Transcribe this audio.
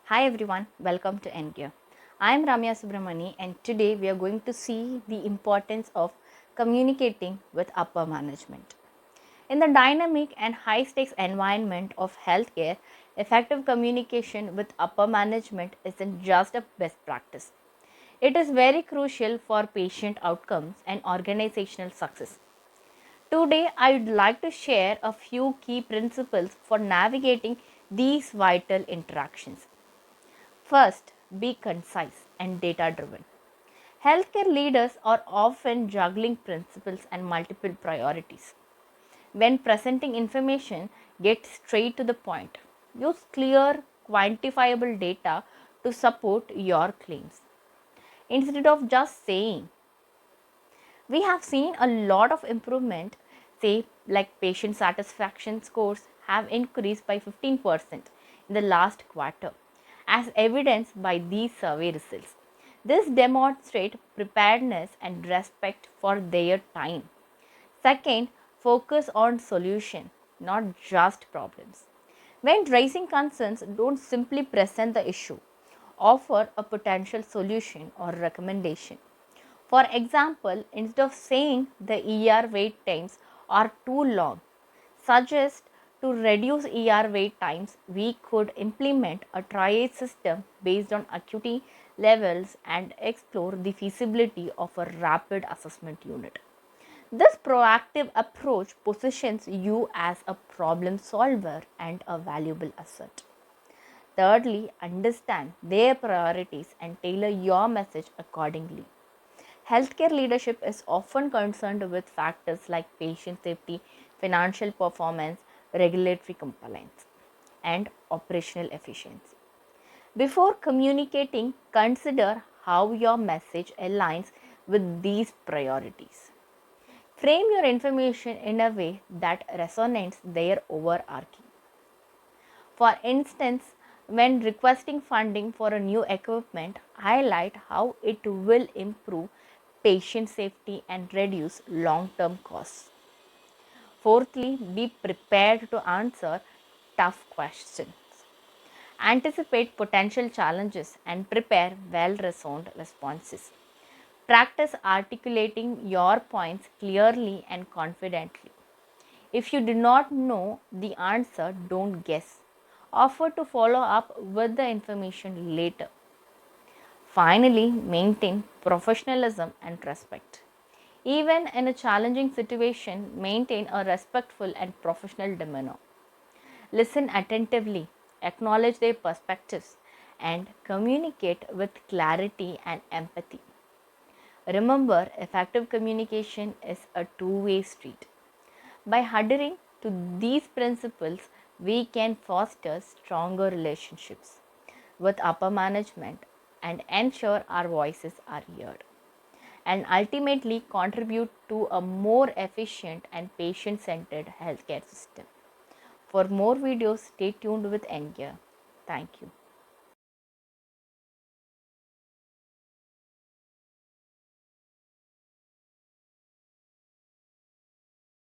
Hi everyone, welcome to Engear. I am Ramya Subramani and today we are going to see the importance of communicating with upper management. In the dynamic and high stakes environment of healthcare, effective communication with upper management isn't just a best practice. It is very crucial for patient outcomes and organizational success. Today, I would like to share a few key principles for navigating these vital interactions. First, be concise and data driven. Healthcare leaders are often juggling principles and multiple priorities. When presenting information, get straight to the point. Use clear, quantifiable data to support your claims. Instead of just saying, we have seen a lot of improvement, say, like patient satisfaction scores have increased by 15% in the last quarter, as evidenced by these survey results. This demonstrates preparedness and respect for their time. Second, focus on solution, not just problems. When raising concerns, don't simply present the issue. Offer a potential solution or recommendation. For example, instead of saying the ER wait times are too long, suggest to reduce ER wait times, we could implement a triage system based on acuity levels and explore the feasibility of a rapid assessment unit. This proactive approach positions you as a problem solver and a valuable asset. Thirdly, understand their priorities and tailor your message accordingly. Healthcare leadership is often concerned with factors like patient safety, financial performance, regulatory compliance, and operational efficiency. Before communicating, consider how your message aligns with these priorities. Frame your information in a way that resonates their overarching. For instance, when requesting funding for a new equipment, highlight how it will improve patient safety and reduce long-term costs. Fourthly, be prepared to answer tough questions. Anticipate potential challenges and prepare well-reasoned responses. Practice articulating your points clearly and confidently. If you do not know the answer, don't guess. Offer to follow up with the information later. Finally, maintain professionalism and respect. Even in a challenging situation, maintain a respectful and professional demeanor. Listen attentively, acknowledge their perspectives, and communicate with clarity and empathy. Remember, effective communication is a two-way street. By adhering to these principles, we can foster stronger relationships with upper management and ensure our voices are heard, and ultimately contribute to a more efficient and patient centered healthcare system. For more videos, stay tuned with Engear. Thank you.